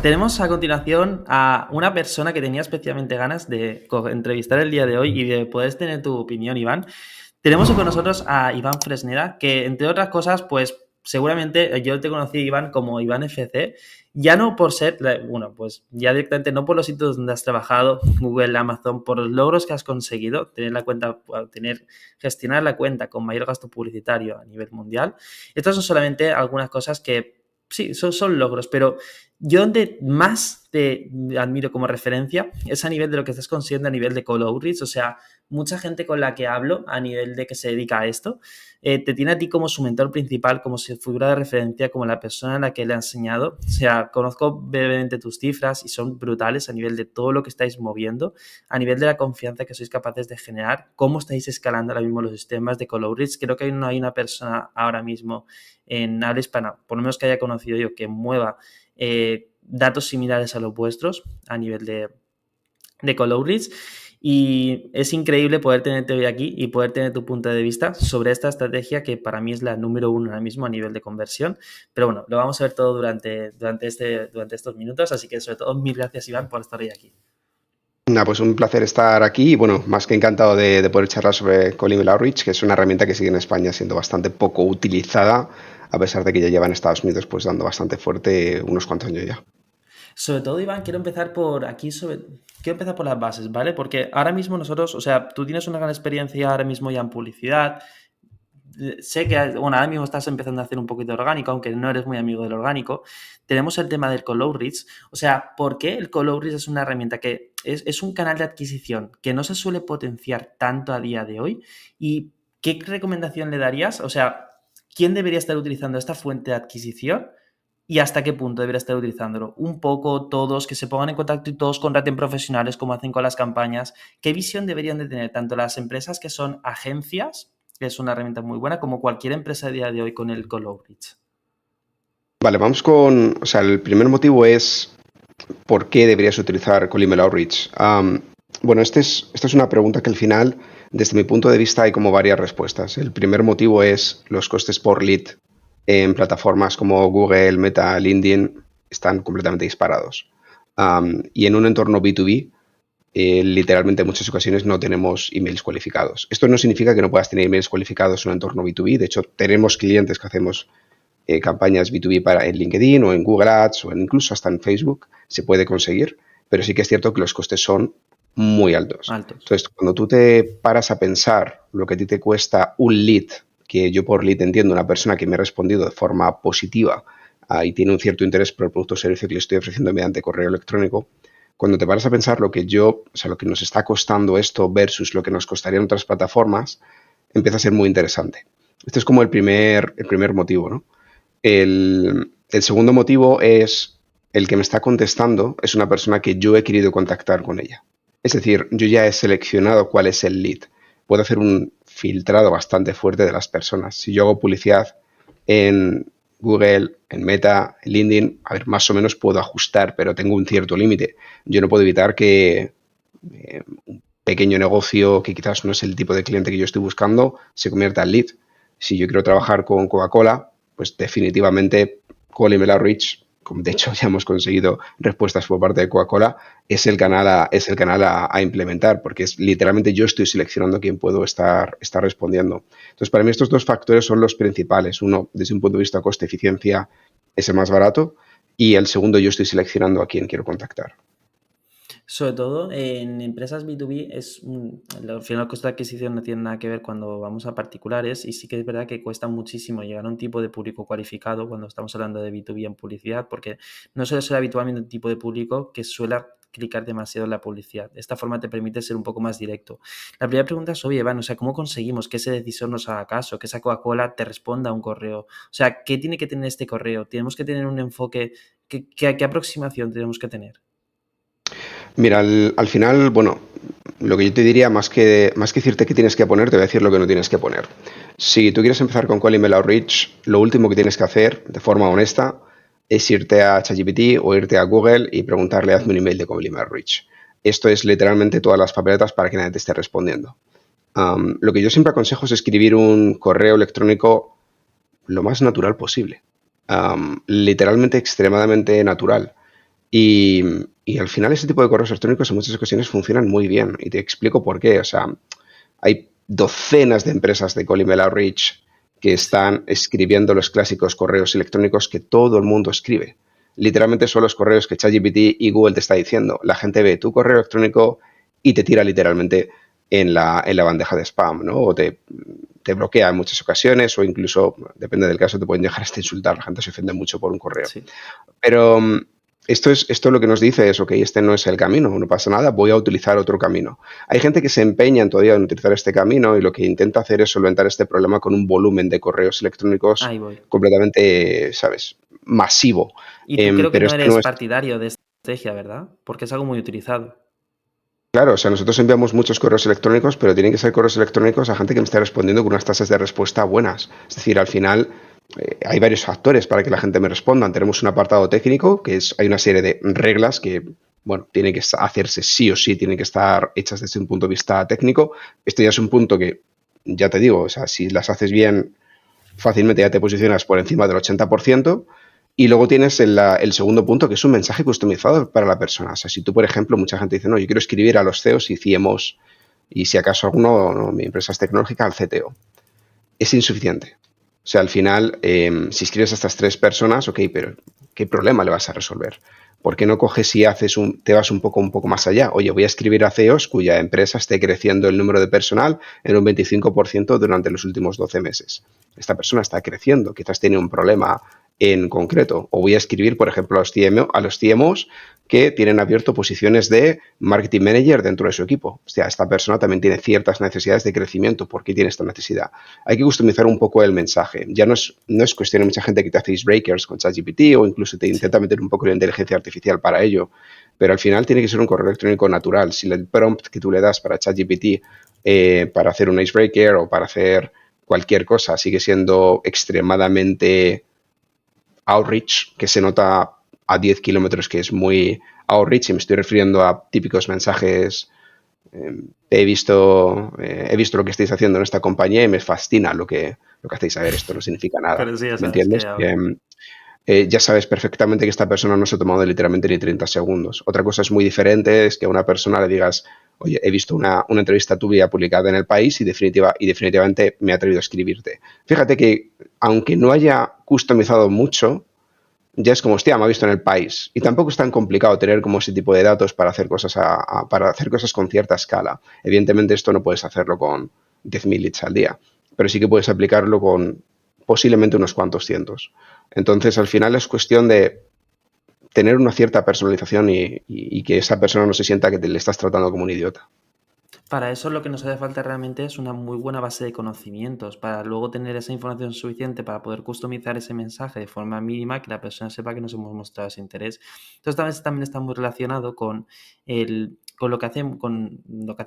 Tenemos a continuación a una persona que tenía especialmente ganas de entrevistar el día de hoy y de poder tener tu opinión, Iván. Tenemos con nosotros a Iván Fresneda, que entre otras cosas, pues seguramente yo te conocí, Iván, como Iván FC, ya no por ser, bueno, pues ya directamente no por los sitios donde has trabajado, Google, Amazon, por los logros que has conseguido, tener la cuenta, gestionar la cuenta con mayor gasto publicitario a nivel mundial. Estas son solamente algunas cosas que sí, son logros, pero yo donde más te admiro como referencia es a nivel de lo que estás consiguiendo a nivel de call outreach, o sea, mucha gente con la que hablo a nivel de que se dedica a esto, te tiene a ti como su mentor principal, como su figura de referencia, como la persona a la que le ha enseñado. O sea, conozco brevemente tus cifras y son brutales a nivel de todo lo que estáis moviendo, a nivel de la confianza que sois capaces de generar, cómo estáis escalando ahora mismo los sistemas de call outreach. Creo que no hay una persona ahora mismo en habla hispana, por lo menos que haya conocido yo, que mueva datos similares a los vuestros a nivel de call outreach. Y es increíble poder tenerte hoy aquí y poder tener tu punto de vista sobre esta estrategia que para mí es la número uno ahora mismo a nivel de conversión. Pero bueno, lo vamos a ver todo durante estos minutos. Así que sobre todo, mil gracias, Iván, por estar hoy aquí. Pues un placer estar aquí y bueno, más que encantado de poder charlar sobre Call Email Outreach, que es una herramienta que sigue en España siendo bastante poco utilizada, a pesar de que ya lleva en Estados Unidos pues dando bastante fuerte unos cuantos años ya. Sobre todo, Iván, quiero empezar por aquí quiero empezar por las bases, ¿vale? Porque ahora mismo nosotros, o sea, tú tienes una gran experiencia ahora mismo ya en publicidad. Sé que, bueno, ahora mismo estás empezando a hacer un poquito de orgánico, aunque no eres muy amigo del orgánico. Tenemos el tema del call outreach. O sea, ¿por qué el call outreach es una herramienta que es un canal de adquisición que no se suele potenciar tanto a día de hoy? ¿Y qué recomendación le darías? O sea, ¿quién debería estar utilizando esta fuente de adquisición? ¿Y hasta qué punto debería estar utilizándolo? Un poco todos, que se pongan en contacto y todos contraten profesionales como hacen con las campañas. ¿Qué visión deberían de tener tanto las empresas que son agencias, que es una herramienta muy buena, como cualquier empresa a día de hoy con el call outreach? Vale, vamos o sea, el primer motivo es ¿por qué deberías utilizar Call Email Outreach? Bueno, esta es una pregunta que al final, desde mi punto de vista, hay como varias respuestas. El primer motivo es los costes por lead en plataformas como Google, Meta, LinkedIn están completamente disparados. Y en un entorno B2B, literalmente en muchas ocasiones no tenemos emails cualificados. Esto no significa que no puedas tener emails cualificados en un entorno B2B. De hecho, tenemos clientes que hacemos campañas B2B en LinkedIn o en Google Ads o incluso hasta en Facebook se puede conseguir, pero sí que es cierto que los costes son muy altos. Altos. Entonces, cuando tú te paras a pensar lo que a ti te cuesta un lead, que yo por lead entiendo una persona que me ha respondido de forma positiva y tiene un cierto interés por el producto o servicio que le estoy ofreciendo mediante correo electrónico, cuando te paras a pensar lo que lo que nos está costando esto versus lo que nos costaría en otras plataformas, empieza a ser muy interesante. Este es como el primer motivo, ¿no? El segundo motivo es el que me está contestando es una persona que yo he querido contactar con ella. Es decir, yo ya he seleccionado cuál es el lead. Puedo hacer un filtrado bastante fuerte de las personas. Si yo hago publicidad en Google, en Meta, en LinkedIn, a ver, más o menos puedo ajustar, pero tengo un cierto límite. Yo no puedo evitar que un pequeño negocio que quizás no es el tipo de cliente que yo estoy buscando se convierta en lead. Si yo quiero trabajar con Coca-Cola, pues definitivamente Call Email Outreach, como de hecho ya hemos conseguido respuestas por parte de Coca-Cola, es el canal a implementar, porque es literalmente yo estoy seleccionando a quién puedo estar respondiendo. Entonces, para mí estos dos factores son los principales. Uno, desde un punto de vista coste-eficiencia, es el más barato, y el segundo, yo estoy seleccionando a quién quiero contactar. Sobre todo en empresas B2B al final el coste de adquisición no tiene nada que ver cuando vamos a particulares y sí que es verdad que cuesta muchísimo llegar a un tipo de público cualificado cuando estamos hablando de B2B en publicidad porque no suele ser habitualmente un tipo de público que suele clicar demasiado en la publicidad. De esta forma te permite ser un poco más directo. La primera pregunta es, oye, Iván, o sea, ¿cómo conseguimos que ese decisor nos haga caso, que esa Coca-Cola te responda a un correo? O sea, ¿qué tiene que tener este correo? ¿Tenemos que tener un enfoque? ¿Qué aproximación tenemos que tener? Mira, al final, bueno, lo que yo te diría, más que decirte qué tienes que poner, te voy a decir lo que no tienes que poner. Si tú quieres empezar con Call Email Outreach, lo último que tienes que hacer, de forma honesta, es irte a ChatGPT o irte a Google y preguntarle, hazme un email de Call Email Outreach. Esto es literalmente todas las papeletas para que nadie te esté respondiendo. Lo que yo siempre aconsejo es escribir un correo electrónico lo más natural posible. Literalmente extremadamente natural. Y, y al final ese tipo de correos electrónicos en muchas ocasiones funcionan muy bien. Y te explico por qué. O sea, hay docenas de empresas de Cold Email Outreach que están escribiendo los clásicos correos electrónicos que todo el mundo escribe. Literalmente son los correos que ChatGPT y Google te está diciendo. La gente ve tu correo electrónico y te tira literalmente en la bandeja de spam, ¿no? O te bloquea en muchas ocasiones o incluso, depende del caso, te pueden dejar hasta insultar. La gente se ofende mucho por un correo. Sí. Pero esto lo que nos dice es, ok, este no es el camino, no pasa nada, voy a utilizar otro camino. Hay gente que se empeña en todavía en utilizar este camino y lo que intenta hacer es solventar este problema con un volumen de correos electrónicos Ahí voy. completamente, ¿sabes?, masivo. Y tú creo que Pero no este eres no es. partidario de esta estrategia, ¿verdad? Porque es algo muy utilizado. Claro, o sea, nosotros enviamos muchos correos electrónicos, pero tienen que ser correos electrónicos a gente que me esté respondiendo con unas tasas de respuesta buenas. Es decir, al final hay varios factores para que la gente me responda. Tenemos un apartado técnico, hay una serie de reglas que, bueno, tienen que hacerse sí o sí, tienen que estar hechas desde un punto de vista técnico. Esto ya es un punto que, ya te digo, o sea, si las haces bien, fácilmente ya te posicionas por encima del 80%. Y luego tienes el segundo punto, que es un mensaje customizado para la persona. O sea, si tú, por ejemplo, mucha gente dice, no, yo quiero escribir a los CEOs y CMOs, y si acaso alguno, no, mi empresa es tecnológica, al CTO. Es insuficiente. O sea, al final, si escribes a estas tres personas, ok, pero ¿qué problema le vas a resolver? ¿Por qué no coges y te vas un poco más allá? Oye, voy a escribir a CEOs cuya empresa esté creciendo el número de personal en un 25% durante los últimos 12 meses. Esta persona está creciendo, quizás tiene un problema en concreto. O voy a escribir, por ejemplo, a los CMOs que tienen abierto posiciones de marketing manager dentro de su equipo. O sea, esta persona también tiene ciertas necesidades de crecimiento. ¿Por qué tiene esta necesidad? Hay que customizar un poco el mensaje. Ya no es cuestión de mucha gente que te hace icebreakers con ChatGPT o incluso te Sí. intenta meter un poco de inteligencia artificial para ello. Pero al final tiene que ser un correo electrónico natural. Si el prompt que tú le das para ChatGPT para hacer un icebreaker o para hacer cualquier cosa sigue siendo extremadamente outreach, que se nota a 10 kilómetros que es muy outreach, y me estoy refiriendo a típicos mensajes. He visto lo que estáis haciendo en esta compañía y me fascina lo que hacéis. A ver, esto no significa nada, Pero sí, ya ¿me sabes entiendes? que hablo. Ya sabes perfectamente que esta persona no se ha tomado literalmente ni 30 segundos. Otra cosa es muy diferente, es que a una persona le digas, oye, he visto una entrevista tuya publicada en El País y definitivamente me he atrevido a escribirte. Fíjate que, aunque no haya customizado mucho, ya es como, hostia, me ha visto en El País. Y tampoco es tan complicado tener como ese tipo de datos para hacer cosas, para hacer cosas con cierta escala. Evidentemente esto no puedes hacerlo con 10.000 leads al día, pero sí que puedes aplicarlo con posiblemente unos cuantos cientos. Entonces, al final es cuestión de tener una cierta personalización y que esa persona no se sienta que te le estás tratando como un idiota. Para eso lo que nos hace falta realmente es una muy buena base de conocimientos, para luego tener esa información suficiente para poder customizar ese mensaje de forma mínima que la persona sepa que nos hemos mostrado ese interés. Entonces también está muy relacionado con lo que hacen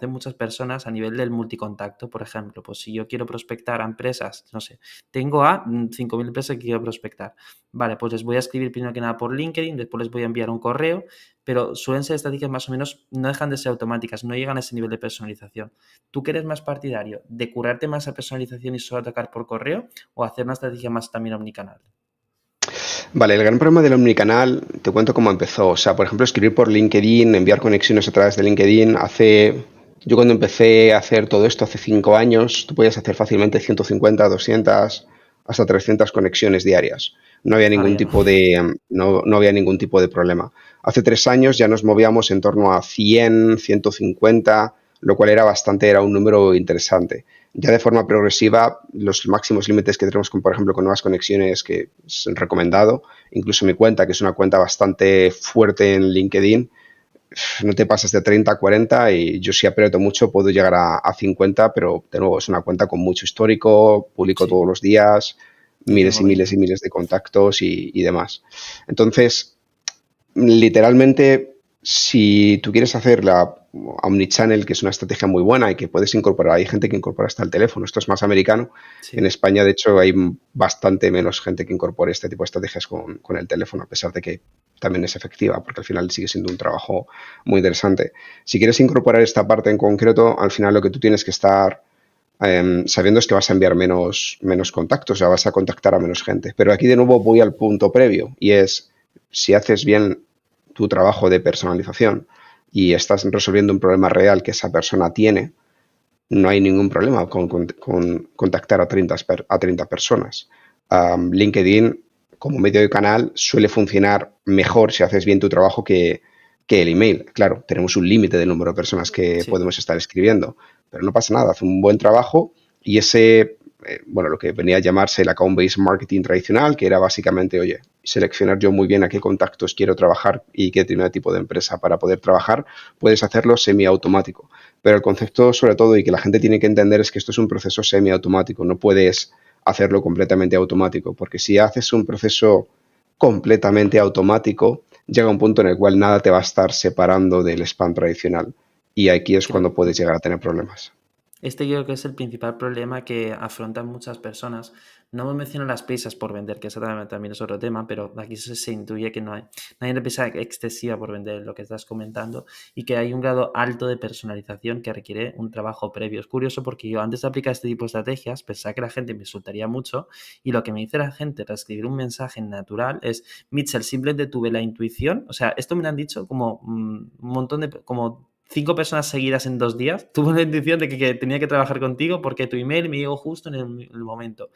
muchas personas a nivel del multicontacto. Por ejemplo, pues si yo quiero prospectar a empresas, no sé, tengo a 5.000 empresas que quiero prospectar. Vale, pues les voy a escribir primero que nada por LinkedIn, después les voy a enviar un correo, pero suelen ser estrategias más o menos, no dejan de ser automáticas, no llegan a ese nivel de personalización. ¿Tú que eres más partidario de curarte más a personalización y solo atacar por correo o hacer una estrategia más también omnicanal? Vale, el gran problema del omnicanal, te cuento cómo empezó. O sea, por ejemplo, escribir por LinkedIn, enviar conexiones a través de LinkedIn. Yo cuando empecé a hacer todo esto hace 5 años, tú podías hacer fácilmente 150, 200, hasta 300 conexiones diarias. No había Ahora ningún ya no. tipo de, no había ningún tipo de problema. Hace 3 años ya nos movíamos en torno a 100, 150, lo cual era un número interesante. Ya de forma progresiva, los máximos límites que tenemos, por ejemplo, con nuevas conexiones que es recomendado, incluso mi cuenta, que es una cuenta bastante fuerte en LinkedIn, no te pasas de 30 a 40 y yo si aprieto mucho puedo llegar a 50, pero de nuevo es una cuenta con mucho histórico, publico Sí, todos los días, yo miles tengo y miles 20. y miles de contactos y demás. Entonces, literalmente, si tú quieres hacer la Omnichannel, que es una estrategia muy buena y que puedes incorporar, hay gente que incorpora hasta el teléfono, esto es más americano. En Sí. España, de hecho, hay bastante menos gente que incorpore este tipo de estrategias con el teléfono, a pesar de que también es efectiva, porque al final sigue siendo un trabajo muy interesante. Si quieres incorporar esta parte en concreto, al final lo que tú tienes que estar sabiendo es que vas a enviar menos contactos, o sea, vas a contactar a menos gente. Pero aquí de nuevo voy al punto previo y es, si haces bien tu trabajo de personalización y estás resolviendo un problema real que esa persona tiene, no hay ningún problema con contactar a 30 personas. LinkedIn, como medio de canal, suele funcionar mejor si haces bien tu trabajo que el email. Claro, tenemos un límite del número de personas que Sí. podemos estar escribiendo, pero no pasa nada, haz un buen trabajo y ese, bueno, lo que venía a llamarse el account-based marketing tradicional, que era básicamente, oye, seleccionar yo muy bien a qué contactos quiero trabajar y qué determinado tipo de empresa para poder trabajar, puedes hacerlo semiautomático. Pero el concepto, sobre todo, y que la gente tiene que entender es que esto es un proceso semiautomático, no puedes hacerlo completamente automático, porque si haces un proceso completamente automático, llega un punto en el cual nada te va a estar separando del spam tradicional. Y aquí es cuando puedes llegar a tener problemas. Este creo que es el principal problema que afrontan muchas personas. No me menciono las prisas por vender, que eso también es otro tema, pero aquí se intuye que no hay una prisa excesiva por vender lo que estás comentando y que hay un grado alto de personalización que requiere un trabajo previo. Es curioso porque yo antes de aplicar este tipo de estrategias pensaba que la gente me insultaría mucho y lo que me dice la gente para escribir un mensaje natural es: Mitchell, simplemente tuve la intuición, o sea, esto me lo han dicho como un montón de, como 5 personas seguidas en 2 días, tuve la intuición de que tenía que trabajar contigo porque tu email me llegó justo en el momento.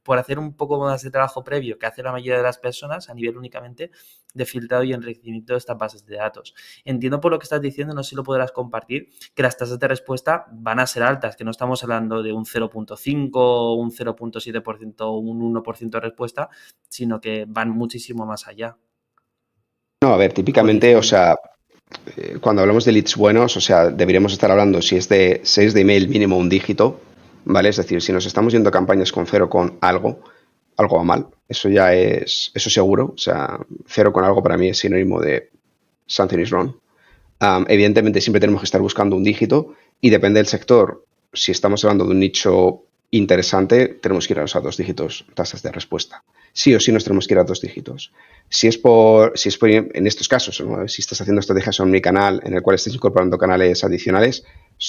Por hacer un poco más de trabajo previo que hace la mayoría de las personas a nivel únicamente de filtrado y enriquecimiento de estas bases de datos. Entiendo por lo que estás diciendo, no sé si lo podrás compartir, que las tasas de respuesta van a ser altas, que no estamos hablando de un 0.5, un 0.7% o un 1% de respuesta, sino que van muchísimo más allá. No, a ver, típicamente, o sea, cuando hablamos de leads buenos, o sea, deberíamos estar hablando si es de email mínimo un dígito, ¿vale? Es decir, si nos estamos yendo a campañas con cero con algo, algo va mal. Eso ya es, eso seguro. O sea, cero con algo para mí es sinónimo de something is wrong. Evidentemente siempre tenemos que estar buscando un dígito y depende del sector. Si estamos hablando de un nicho interesante, tenemos que ir a los 2 dígitos tasas de respuesta. Sí o sí nos tenemos que ir a 2 dígitos. Si es por en estos casos, ¿no? Si estás haciendo estrategias omnicanal en el cual estés incorporando canales adicionales,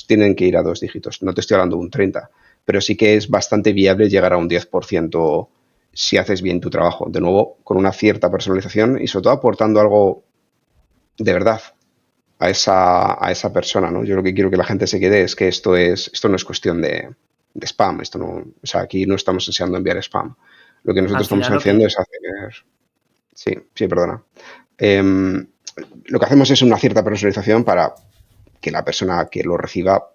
tienen que ir a 2 dígitos. No te estoy hablando de un 30, pero sí que es bastante viable llegar a un 10% si haces bien tu trabajo. De nuevo, con una cierta personalización y sobre todo aportando algo de verdad a esa persona, ¿no? Yo lo que quiero que la gente se quede es que esto no es cuestión de spam, esto no, o sea, aquí no estamos deseando enviar spam. Lo que nosotros Al estamos final lo haciendo es que... hacer, sí, sí, perdona. Lo que hacemos es una cierta personalización para que la persona que lo reciba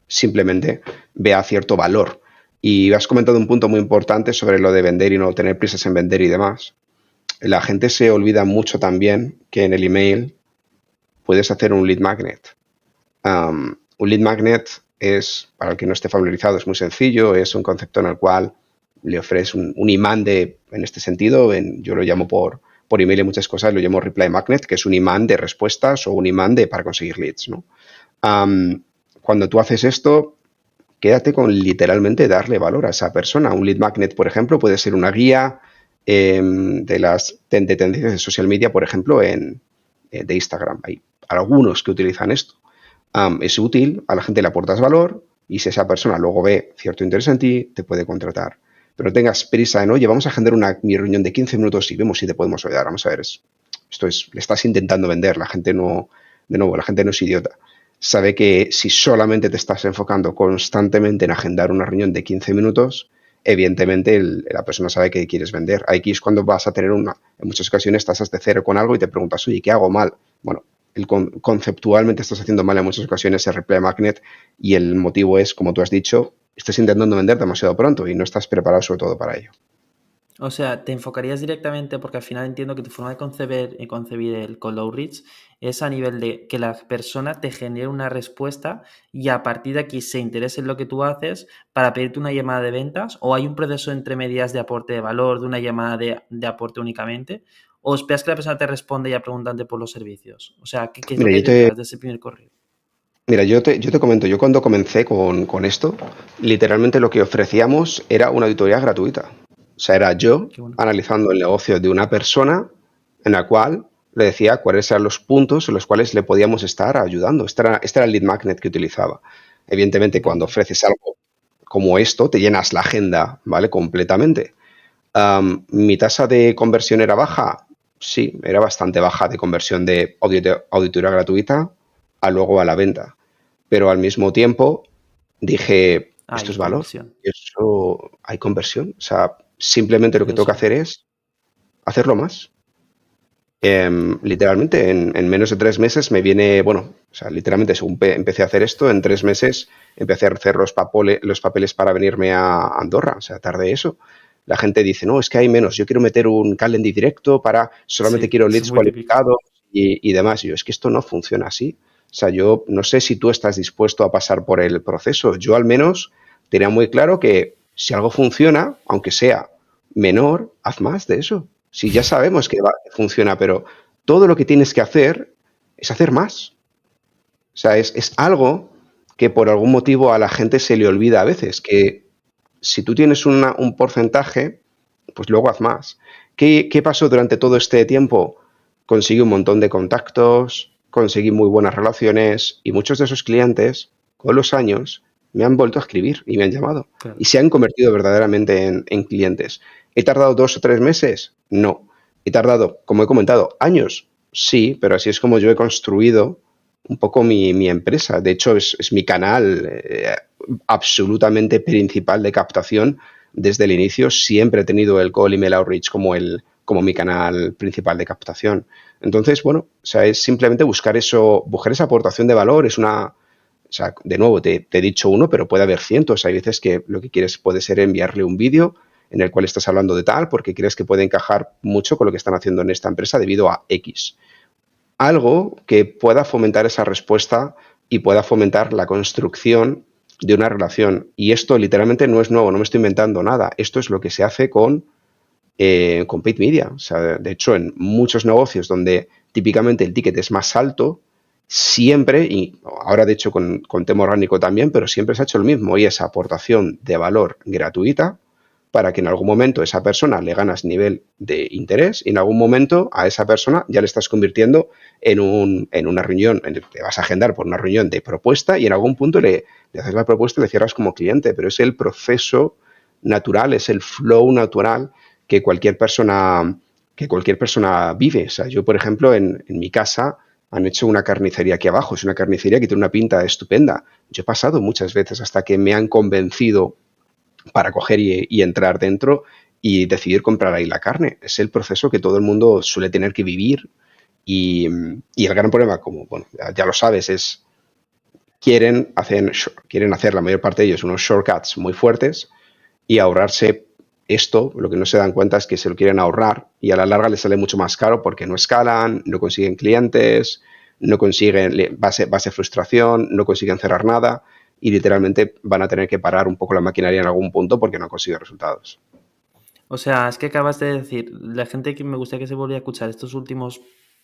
simplemente vea cierto valor. Y has comentado un punto muy importante sobre lo de vender y no tener prisas en vender y demás. La gente se olvida mucho también que en el email puedes hacer un lead magnet. Un lead magnet es, para el que no esté familiarizado, es muy sencillo, es un concepto en el cual le ofreces un imán en este sentido, yo lo llamo por email y muchas cosas, lo llamo reply magnet, que es un imán de respuestas o un imán para conseguir leads, ¿no? Cuando tú haces esto, quédate con literalmente darle valor a esa persona. Un lead magnet, por ejemplo, puede ser una guía de las tendencias de social media, por ejemplo, de Instagram. Hay algunos que utilizan esto. Es útil, a la gente le aportas valor y si esa persona luego ve cierto interés en ti, te puede contratar. Pero no tengas prisa en, oye, vamos a agendar mi reunión de 15 minutos y vemos si te podemos ayudar. Vamos a ver, le estás intentando vender, la gente no, de nuevo, la gente no es idiota. Sabe que si solamente te estás enfocando constantemente en agendar una reunión de 15 minutos, evidentemente la persona sabe que quieres vender. Aquí es cuando vas a tener en muchas ocasiones tasas de cero con algo y te preguntas, oye, ¿qué hago mal? Bueno, conceptualmente estás haciendo mal en muchas ocasiones el reply magnet y el motivo es, como tú has dicho, estás intentando vender demasiado pronto y no estás preparado sobre todo para ello. O sea, te enfocarías directamente, porque al final entiendo que tu forma de concebir el cold outreach es a nivel de que la persona te genere una respuesta y a partir de aquí se interese en lo que tú haces para pedirte una llamada de ventas, o hay un proceso entre medias de aporte de valor, de una llamada de aporte únicamente, o esperas que la persona te responda ya preguntando por los servicios. O sea, ¿qué es lo Mira, que hay detrás de ese primer correo? yo te comento, yo cuando comencé con esto, literalmente lo que ofrecíamos era una auditoría gratuita. O sea, era yo Qué bueno. analizando el negocio de una persona en la cual le decía cuáles eran los puntos en los cuales le podíamos estar ayudando. Este era el lead magnet que utilizaba. Evidentemente, cuando Entiendo. ofreces algo como esto, te llenas la agenda, ¿vale? Completamente. Mi tasa de conversión era baja. sí, era bastante baja de conversión de auditoría gratuita a luego a la venta. Pero al mismo tiempo dije, esto Hay es valor, conversión. eso hay conversión. O sea, simplemente lo que tengo que Eso. hacer es hacerlo más. Literalmente, en menos de 3 meses me viene, bueno, o sea, literalmente según empecé a hacer esto, en 3 meses empecé a hacer los papeles para venirme a Andorra, o sea, tardé eso. La gente dice, no, es que hay menos, yo quiero meter un Calendly directo para, solamente Sí, quiero eso es leads muy típico. cualificados y demás. Y yo, es que esto no funciona así. O sea, yo no sé si tú estás dispuesto a pasar por el proceso. Yo al menos tenía muy claro que si algo funciona, aunque sea menor, haz más de eso. Si ya sabemos que funciona, pero todo lo que tienes que hacer es hacer más. O sea, es algo que por algún motivo a la gente se le olvida a veces, que si tú tienes un porcentaje, pues luego haz más. ¿Qué pasó durante todo este tiempo? Conseguí un montón de contactos, conseguí muy buenas relaciones y muchos de esos clientes, con los años, me han vuelto a escribir y me han llamado. Y Claro. se han convertido verdaderamente en clientes. ¿He tardado 2 o 3 meses? No. ¿He tardado, como he comentado, años? Sí, pero así es como yo he construido un poco mi empresa. De hecho, es mi canal absolutamente principal de captación desde el inicio. Siempre he tenido el Cold Email Outreach como mi canal principal de captación. Entonces, bueno, o sea, es simplemente buscar eso, buscar esa aportación de valor. Es una, o sea, de nuevo, te he dicho uno, pero puede haber cientos. Hay veces que lo que quieres puede ser enviarle un vídeo en el cual estás hablando de tal, porque crees que puede encajar mucho con lo que están haciendo en esta empresa debido a X. Algo que pueda fomentar esa respuesta y pueda fomentar la construcción de una relación. Y esto literalmente no es nuevo, no me estoy inventando nada. Esto es lo que se hace con paid media. O sea, de hecho, en muchos negocios donde típicamente el ticket es más alto, siempre, y ahora de hecho con tema orgánico también, pero siempre se ha hecho lo mismo y esa aportación de valor gratuita para que en algún momento esa persona le ganas nivel de interés y en algún momento a esa persona ya le estás convirtiendo en una reunión, te vas a agendar por una reunión de propuesta y en algún punto le haces la propuesta y le cierras como cliente, pero es el proceso natural, es el flow natural que cualquier persona vive. O sea, yo, por ejemplo, en mi casa han hecho una carnicería aquí abajo, es una carnicería que tiene una pinta estupenda. Yo he pasado muchas veces hasta que me han convencido para coger y entrar dentro y decidir comprar ahí la carne. Es el proceso que todo el mundo suele tener que vivir y el gran problema, como bueno, ya lo sabes, es quieren hacer la mayor parte de ellos unos shortcuts muy fuertes y ahorrarse esto. Lo que no se dan cuenta es que se lo quieren ahorrar y a la larga les sale mucho más caro porque no escalan, no consiguen clientes, no consiguen base frustración, no consiguen cerrar nada y literalmente van a tener que parar un poco la maquinaria en algún punto porque no consiguen resultados. O sea, es que acabas de decir, la gente que me gustaría que se volviera a escuchar estos últimos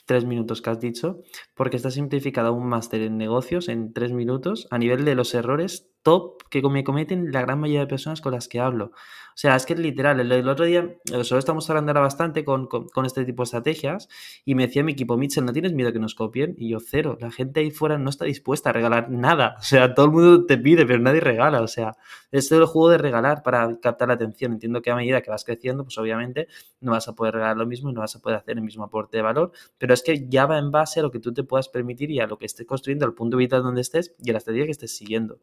3 minutos que has dicho, porque está simplificado un máster en negocios en 3 minutos a nivel de los errores top que me cometen la gran mayoría de personas con las que hablo. O sea, es que es literal, el otro día, solo estamos hablando ahora bastante con este tipo de estrategias y me decía mi equipo, Mitchell, ¿no tienes miedo que nos copien? Y yo, cero, la gente ahí fuera no está dispuesta a regalar nada. O sea, todo el mundo te pide, pero nadie regala. O sea, es el juego de regalar para captar la atención. Entiendo que a medida que vas creciendo, pues obviamente no vas a poder regalar lo mismo y no vas a poder hacer el mismo aporte de valor, pero es que ya va en base a lo que tú te puedas permitir y a lo que estés construyendo, al punto vital donde estés y a la estrategia que estés siguiendo.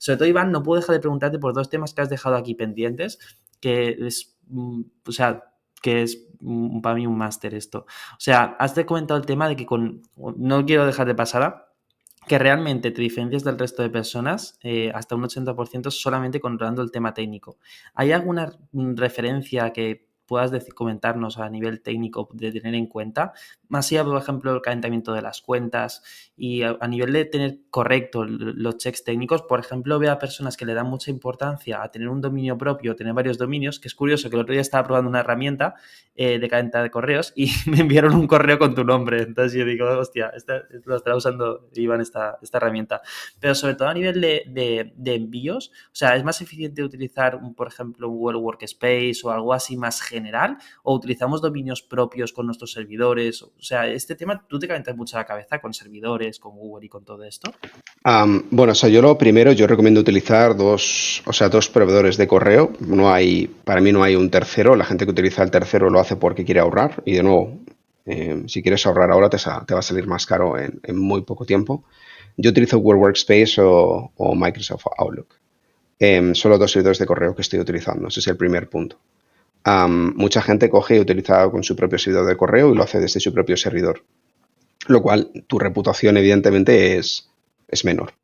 Sobre todo, Iván, no puedo dejar de preguntarte por dos temas que has dejado aquí pendientes, que es, o sea, que es para mí un máster esto. O sea, has comentado el tema de que no quiero dejar de pasar que realmente te diferencias del resto de personas hasta un 80% solamente controlando el tema técnico. ¿Hay alguna referencia que puedas comentarnos a nivel técnico de tener en cuenta? Más allá, por ejemplo, el calentamiento de las cuentas y a nivel de tener correcto los checks técnicos, por ejemplo, veo a personas que le dan mucha importancia a tener un dominio propio, tener varios dominios, que es curioso que el otro día estaba probando una herramienta de cadena de correos y me enviaron un correo con tu nombre. Entonces yo digo, hostia, lo estará usando Iván esta herramienta. Pero sobre todo a nivel de envíos, o sea, ¿es más eficiente utilizar, por ejemplo, un Google Workspace o algo así más general? ¿O utilizamos dominios propios con nuestros servidores? O sea, este tema, ¿tú te calientas mucho la cabeza con servidores, con Google y con todo esto? Bueno, o sea, yo lo primero, yo recomiendo utilizar dos proveedores de correo. Para mí no hay un tercero. La gente que utiliza el tercero lo hace porque quiere ahorrar. Y de nuevo, Si quieres ahorrar ahora, te va a salir más caro en muy poco tiempo. Yo utilizo Google Workspace o Microsoft Outlook. Son los dos servidores de correo que estoy utilizando. Ese es el primer punto. Mucha gente coge y utiliza con su propio servidor de correo y lo hace desde su propio servidor, lo cual tu reputación evidentemente es menor.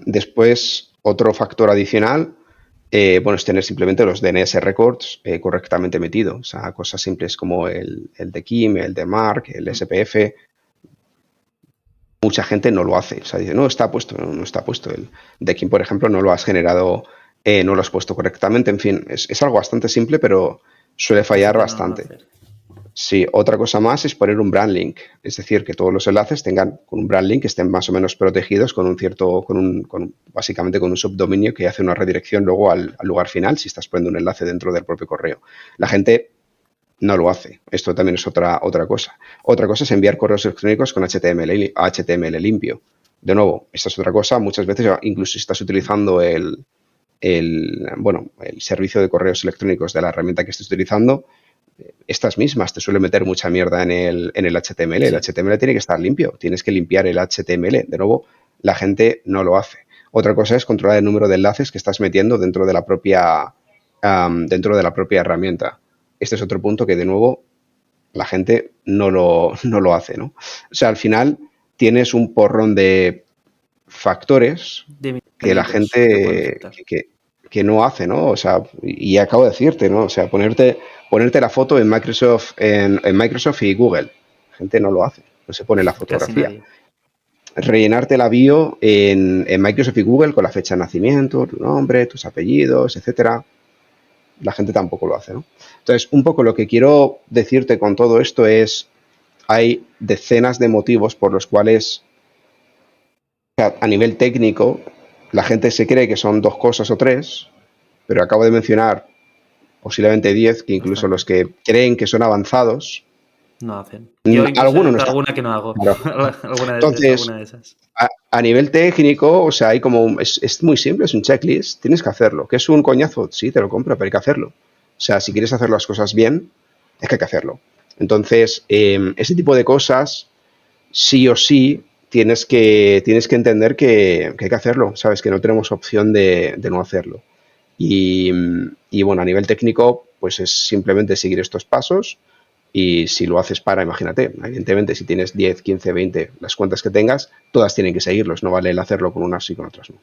Después, otro factor adicional, bueno, es tener simplemente los DNS records correctamente metidos. O sea, cosas simples como el de Kim, el de Mark, el SPF. Mucha gente no lo hace. O sea, dice, no, está puesto, no está puesto. El de Kim, por ejemplo, no lo has generado, no lo has puesto correctamente. En fin, es algo bastante simple, pero suele La fallar gente no lo va a bastante. hacer. Sí, otra cosa más es poner un brand link, es decir, que todos los enlaces tengan con un brand link que estén más o menos protegidos con un cierto, básicamente con un subdominio que hace una redirección luego al lugar final si estás poniendo un enlace dentro del propio correo. La gente no lo hace. Esto también es otra cosa. Otra cosa es enviar correos electrónicos con HTML limpio. De nuevo, esta es otra cosa. Muchas veces, incluso si estás utilizando el servicio de correos electrónicos de la herramienta que estés utilizando, estas mismas te suele meter mucha mierda en el HTML. El Sí. HTML tiene que estar limpio. Tienes que limpiar el HTML. De nuevo, la gente no lo hace. Otra cosa es controlar el número de enlaces que estás metiendo dentro de la propia herramienta. Este es otro punto que, de nuevo, la gente no lo hace, ¿no? O sea, al final tienes un porrón de factores De que la méritos que pueden gente afectar. que no hace, ¿no? O sea, y acabo de decirte, ¿no? O sea, ponerte la foto en Microsoft y Google. La gente no lo hace, no se pone la Casi fotografía. nadie. Rellenarte la bio en Microsoft y Google con la fecha de nacimiento, tu nombre, tus apellidos, etcétera. La gente tampoco lo hace, ¿no? Entonces, un poco lo que quiero decirte con todo esto es, hay decenas de motivos por los cuales a nivel técnico la gente se cree que son dos cosas o tres, pero acabo de mencionar posiblemente 10, que incluso Bastante. los que creen que son avanzados, No hacen. Yo incluso he alguno no visto está. alguna que no hago. Claro. Entonces, Alguna de esas. a nivel técnico, o sea, hay como, es muy simple, es un checklist, tienes que hacerlo. ¿Que es un coñazo? Sí, te lo compro, pero hay que hacerlo. O sea, si quieres hacer las cosas bien, es que hay que hacerlo. Entonces, ese tipo de cosas, sí o sí, tienes que entender que hay que hacerlo, ¿sabes? Que no tenemos opción de no hacerlo. Y bueno, a nivel técnico, pues es simplemente seguir estos pasos y si lo haces imagínate, evidentemente si tienes 10, 15, 20, las cuentas que tengas, todas tienen que seguirlos, no vale el hacerlo con unas y con otras no.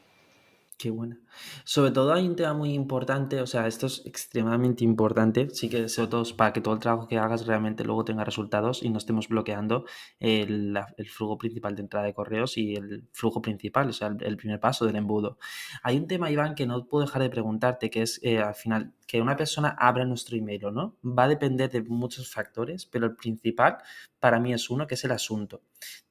Qué buena. Sobre todo hay un tema muy importante, o sea, esto es extremadamente importante, sí que sobre todo es para que todo el trabajo que hagas realmente luego tenga resultados y no estemos bloqueando el flujo principal de entrada de correos y el flujo principal, o sea, el primer paso del embudo. Hay un tema, Iván, que no puedo dejar de preguntarte, que es al final que una persona abra nuestro email o no, va a depender de muchos factores, pero el principal para mí es uno, que es el asunto.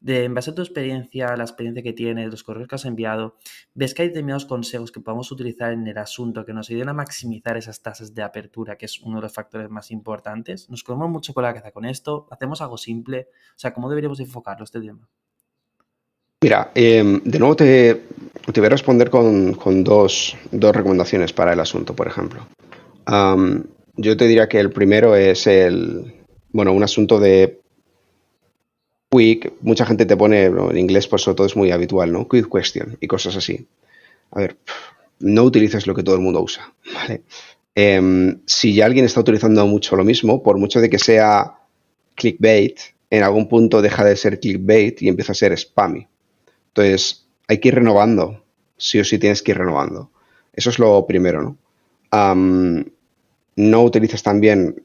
En base a tu experiencia, la experiencia que tienes, los correos que has enviado, ¿ves que hay determinados consejos que podamos utilizar en el asunto que nos ayuden a maximizar esas tasas de apertura, que es uno de los factores más importantes? ¿Nos comemos mucho con la cabeza con esto? ¿Hacemos algo simple? O sea, ¿cómo deberíamos enfocarlo este tema? Mira, de nuevo te voy a responder con dos recomendaciones para el asunto, por ejemplo. Um, yo te diría que el primero es un asunto de quick, mucha gente te pone, en inglés pues sobre todo es muy habitual, ¿no? Quick question y cosas así. A ver, no utilices lo que todo el mundo usa, ¿vale? Si ya alguien está utilizando mucho lo mismo, por mucho de que sea clickbait, en algún punto deja de ser clickbait y empieza a ser spammy. Entonces, hay que ir renovando, sí o sí tienes que ir renovando. Eso es lo primero, ¿no? No utilices también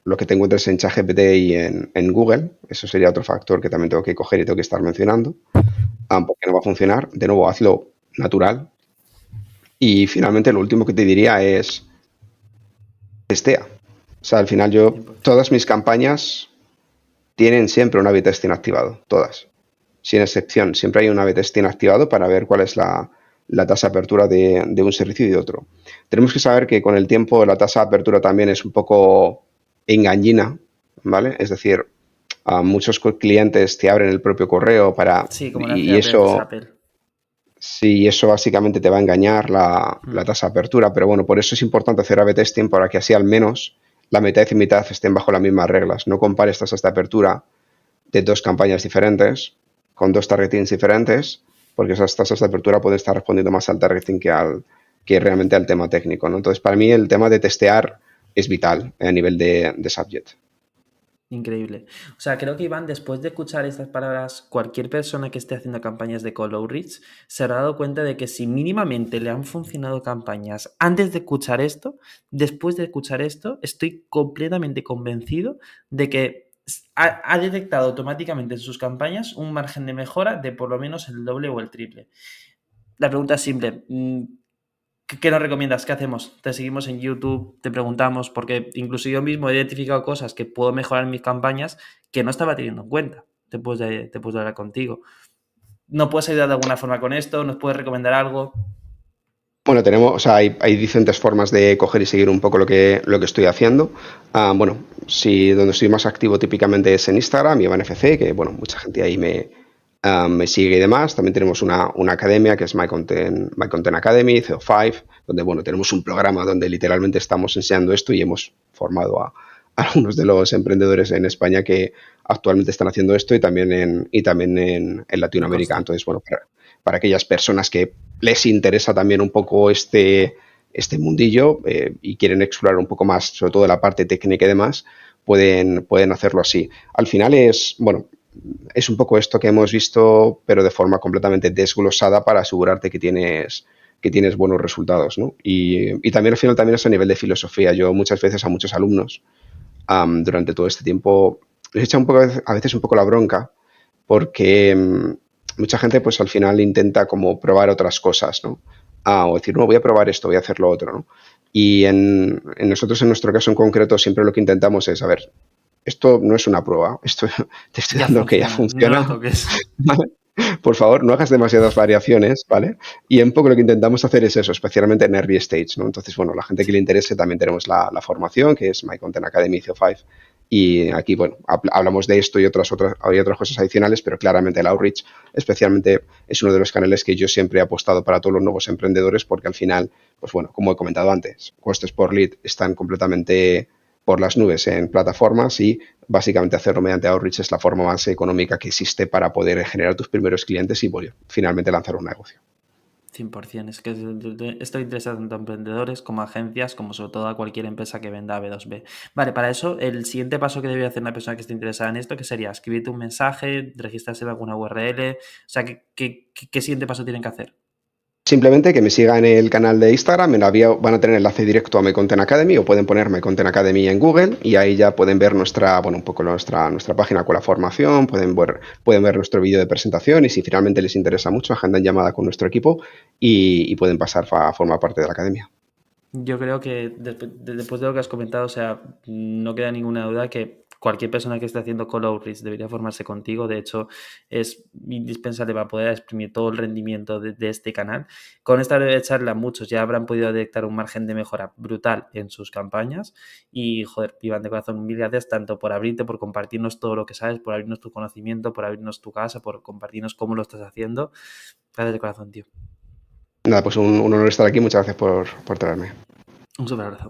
lo que te encuentres en ChatGPT y en Google. Eso sería otro factor que también tengo que coger y tengo que estar mencionando, porque no va a funcionar. De nuevo, hazlo natural. Y finalmente, lo último que te diría es testea. O sea, al final todas 100%. mis campañas tienen siempre un A/B testing activado, todas. Sin excepción, siempre hay un A/B testing activado para ver cuál es la tasa de apertura de un servicio y de otro. Tenemos que saber que con el tiempo la tasa de apertura también es un poco engañina, ¿vale? Es decir, muchos clientes te abren el propio correo Sí, como le y hacía a veces eso, Apple. sí, eso básicamente te va a engañar la tasa de apertura, pero bueno, por eso es importante hacer A/B testing para que así al menos la mitad y mitad estén bajo las mismas reglas. No compares tasas de apertura de dos campañas diferentes, con dos targetings diferentes, porque esas tasas de apertura pueden estar respondiendo más al targeting que realmente al tema técnico, ¿no? Entonces, para mí el tema de testear es vital a nivel de subject. Increíble. O sea, creo que Iván, después de escuchar estas palabras, cualquier persona que esté haciendo campañas de Call Outreach se habrá dado cuenta de que si mínimamente le han funcionado campañas antes de escuchar esto, después de escuchar esto, estoy completamente convencido de que ha detectado automáticamente en sus campañas un margen de mejora de por lo menos el doble o el triple. La pregunta es simple. ¿Qué nos recomiendas? ¿Qué hacemos? Te seguimos en YouTube, te preguntamos, porque incluso yo mismo he identificado cosas que puedo mejorar en mis campañas que no estaba teniendo en cuenta. Te puedo hablar contigo. ¿No puedes ayudar de alguna forma con esto? ¿Nos puedes recomendar algo? Bueno, tenemos, o sea, hay diferentes formas de coger y seguir un poco lo que estoy haciendo. Bueno, si donde estoy más activo típicamente es en Instagram y en NFC, que bueno, mucha gente ahí me sigue y demás. También tenemos una academia que es My Content Academy, CO5, donde bueno, tenemos un programa donde literalmente estamos enseñando esto y hemos formado a algunos de los emprendedores en España que actualmente están haciendo esto y también en Me Latinoamérica. consta. Entonces, bueno, para aquellas personas que les interesa también un poco este mundillo y quieren explorar un poco más, sobre todo la parte técnica y demás, pueden hacerlo así. Al final bueno, es un poco esto que hemos visto, pero de forma completamente desglosada para asegurarte que tienes buenos resultados, ¿no? Y también al final también es a nivel de filosofía. Yo muchas veces a muchos alumnos durante todo este tiempo les echa a veces un poco la bronca porque mucha gente pues al final intenta como probar otras cosas, ¿no? O decir, no, voy a probar esto, voy a hacer lo otro, ¿no? Y en nosotros, en nuestro caso en concreto, siempre lo que intentamos es, a ver, esto no es una prueba, esto te estoy Ya dando que ya funciona, no lo funciona, toques. ¿vale? Por favor, no hagas demasiadas variaciones, ¿vale? Y un poco lo que intentamos hacer es eso, especialmente en early stage, ¿no? Entonces, bueno, la gente que le interese también tenemos la formación, que es My Content Academy CO5, y aquí, bueno, hablamos de esto y hay otras cosas adicionales, pero claramente el outreach, especialmente, es uno de los canales que yo siempre he apostado para todos los nuevos emprendedores, porque al final, pues bueno, como he comentado antes, costes por lead están completamente por las nubes en plataformas y básicamente hacerlo mediante Outreach es la forma más económica que existe para poder generar tus primeros clientes y bueno, finalmente lanzar un negocio. 100%. Es que estoy interesado tanto a emprendedores como a agencias, como sobre todo a cualquier empresa que venda B2B. Vale, para eso, el siguiente paso que debe hacer una persona que esté interesada en esto, que sería escribirte un mensaje, registrarse en alguna URL. O sea, ¿qué siguiente paso tienen que hacer? Simplemente que me sigan en el canal de Instagram, en la bio van a tener enlace directo a My Content Academy o pueden poner My Content Academy en Google y ahí ya pueden ver un poco nuestra página con la formación, pueden ver nuestro vídeo de presentación y si finalmente les interesa mucho, agendan llamada con nuestro equipo y pueden pasar a formar parte de la academia. Yo creo que después de lo que has comentado, o sea, no queda ninguna duda que cualquier persona que esté haciendo call outreach debería formarse contigo. De hecho, es indispensable para poder exprimir todo el rendimiento de este canal. Con esta breve charla, muchos ya habrán podido detectar un margen de mejora brutal en sus campañas. Y, joder, Iván, de corazón, mil gracias tanto por abrirte, por compartirnos todo lo que sabes, por abrirnos tu conocimiento, por abrirnos tu casa, por compartirnos cómo lo estás haciendo. Gracias de corazón, tío. Nada, pues un honor estar aquí, muchas gracias por traerme. Un súper abrazo.